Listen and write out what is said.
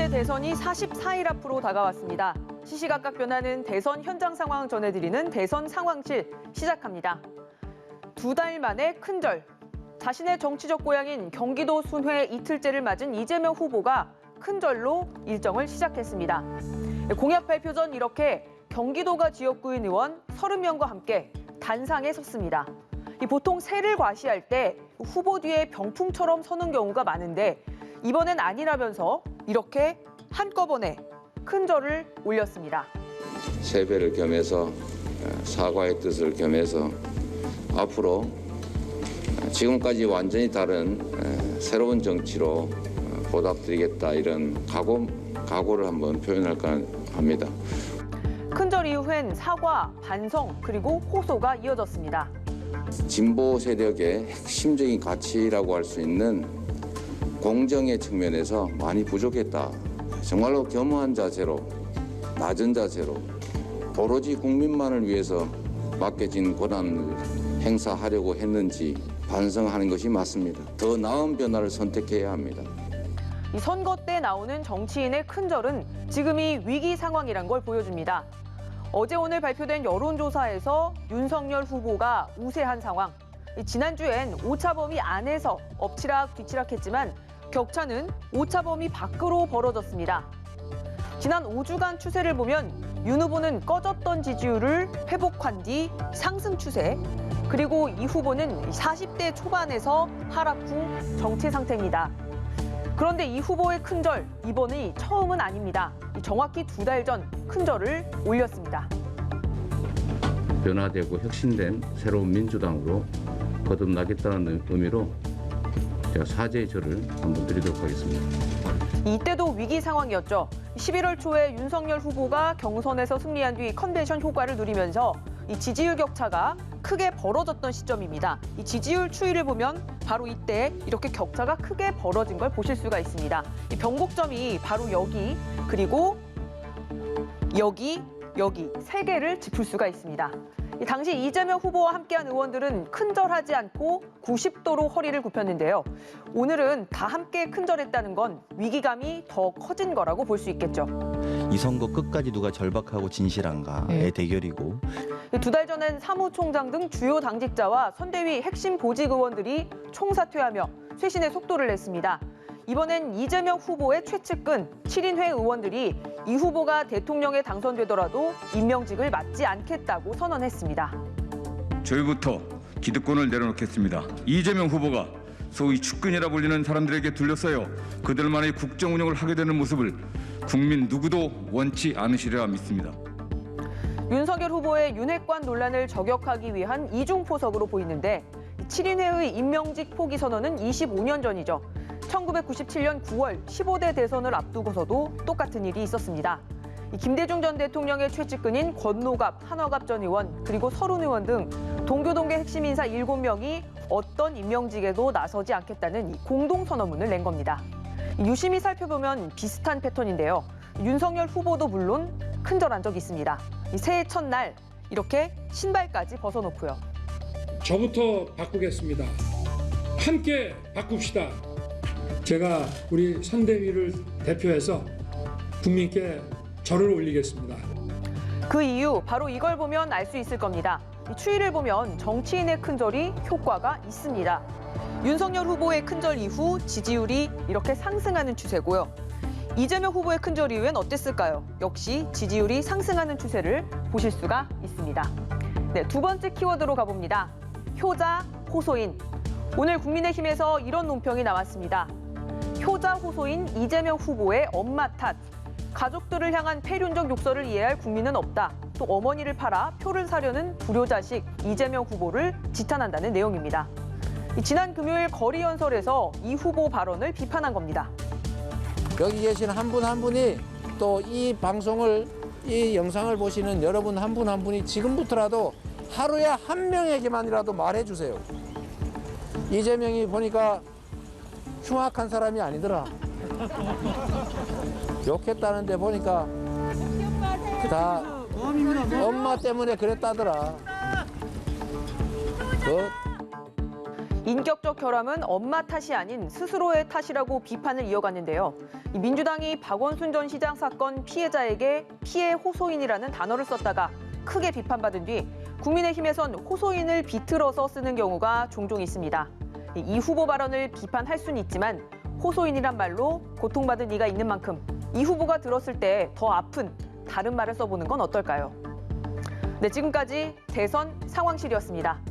20대 대선이 44일 앞으로 다가왔습니다. 시시각각 변하는 대선 현장 상황 전해드리는 대선 상황실 시작합니다. 2달 만에 큰절. 자신의 정치적 고향인 경기도 순회 이틀째를 맞은 이재명 후보가 큰절로 일정을 시작했습니다. 공약 발표 전 이렇게 경기도가 지역구인 의원 30명과 함께 단상에 섰습니다. 보통 새를 과시할 때 후보 뒤에 병풍처럼 서는 경우가 많은데 이번엔 아니라면서 이렇게 한꺼번에 큰절을 올렸습니다. 세배를 겸해서 사과의 뜻을 겸해서 앞으로 지금까지 완전히 다른 새로운 정치로 보답드리겠다 이런 각오를 한번 표현할까 합니다. 큰절 이후엔 사과, 반성 그리고 호소가 이어졌습니다. 진보 세력의 핵심적인 가치라고 할 수 있는 공정의 측면에서 많이 부족했다. 정말로 겸허한 자세로, 낮은 자세로 오로지 국민만을 위해서 맡겨진 권한을 행사하려고 했는지 반성하는 것이 맞습니다. 더 나은 변화를 선택해야 합니다. 이 선거 때 나오는 정치인의 큰절은 지금이 위기 상황이란 걸 보여줍니다. 어제 오늘 발표된 여론조사에서 윤석열 후보가 우세한 상황. 지난주엔 오차범위 안에서 엎치락 뒤치락했지만 격차는 오차범위 밖으로 벌어졌습니다. 지난 5주간 추세를 보면 윤 후보는 꺼졌던 지지율을 회복한 뒤 상승 추세, 그리고 이 후보는 40대 초반에서 하락 후 정체 상태입니다. 그런데 이 후보의 큰절, 이번이 처음은 아닙니다. 정확히 2달 전 큰절을 올렸습니다. 변화되고 혁신된 새로운 민주당으로 거듭나겠다는 의미로 제가 사죄의 절을 한번 드리도록 하겠습니다. 이때도 위기 상황이었죠. 11월 초에 윤석열 후보가 경선에서 승리한 뒤 컨벤션 효과를 누리면서 이 지지율 격차가 크게 벌어졌던 시점입니다. 이 지지율 추이를 보면 바로 이때 이렇게 격차가 크게 벌어진 걸 보실 수가 있습니다. 이 변곡점이 바로 여기, 그리고 여기 3개를 짚을 수가 있습니다. 당시 이재명 후보와 함께한 의원들은 큰절하지 않고 90도로 허리를 굽혔는데요. 오늘은 다 함께 큰절했다는 건 위기감이 더 커진 거라고 볼 수 있겠죠. 이 선거 끝까지 누가 절박하고 진실한가의 대결이고 2달 전엔 사무총장 등 주요 당직자와 선대위 핵심 보직 의원들이 총사퇴하며 쇄신의 속도를 냈습니다. 이번엔 이재명 후보의 최측근 7인회 의원들이 이 후보가 대통령에 당선되더라도 임명직을 맡지 않겠다고 선언했습니다. 저희부터 기득권을 내려놓겠습니다. 이재명 후보가 소위 측근이라 불리는 사람들에게 둘러싸여 그들만의 국정 운영을 하게 되는 모습을 국민 누구도 원치 않으시리라 믿습니다. 윤석열 후보의 윤핵관 논란을 저격하기 위한 이중포석으로 보이는데 7인회의 임명직 포기 선언은 25년 전이죠. 1997년 9월 15대 대선을 앞두고서도 똑같은 일이 있었습니다. 김대중 전 대통령의 최측근인 권노갑, 한화갑 전 의원, 그리고 서른 의원 등 동교동계 핵심 인사 7명이 어떤 임명직에도 나서지 않겠다는 공동선언문을 낸 겁니다. 유심히 살펴보면 비슷한 패턴인데요. 윤석열 후보도 물론 큰절한 적이 있습니다. 새해 첫날 이렇게 신발까지 벗어놓고요. 저부터 바꾸겠습니다. 함께 바꿉시다. 제가 우리 선대위를 대표해서 국민께 절을 올리겠습니다. 그 이유 바로 이걸 보면 알 수 있을 겁니다. 이 추이를 보면 정치인의 큰절이 효과가 있습니다. 윤석열 후보의 큰절 이후 지지율이 이렇게 상승하는 추세고요. 이재명 후보의 큰절 이후엔 어땠을까요? 역시 지지율이 상승하는 추세를 보실 수가 있습니다. 네, 2번째 키워드로 가봅니다. 효자, 호소인. 오늘 국민의힘에서 이런 논평이 나왔습니다. 효자, 호소인 이재명 후보의 엄마 탓. 가족들을 향한 폐륜적 욕설을 이해할 국민은 없다. 또 어머니를 팔아 표를 사려는 불효자식 이재명 후보를 지탄한다는 내용입니다. 지난 금요일 거리 연설에서 이 후보 발언을 비판한 겁니다. 여기 계신 한 분 한 분이 또 이 방송을, 이 영상을 보시는 여러분 한 분 한 분이 지금부터라도 하루에 한 명에게만이라도 말해주세요. 이재명이 보니까 흉악한 사람이 아니더라. 욕했다는데 보니까 다 엄마 때문에 그랬다더라. 인격적 결함은 엄마 탓이 아닌 스스로의 탓이라고 비판을 이어갔는데요. 이 민주당이 박원순 전 시장 사건 피해자에게 피해 호소인이라는 단어를 썼다가 크게 비판받은 뒤 국민의힘에선 호소인을 비틀어서 쓰는 경우가 종종 있습니다. 이 후보 발언을 비판할 수는 있지만 호소인이란 말로 고통받은 이가 있는 만큼 이 후보가 들었을 때 더 아픈 다른 말을 써보는 건 어떨까요? 네, 지금까지 대선 상황실이었습니다.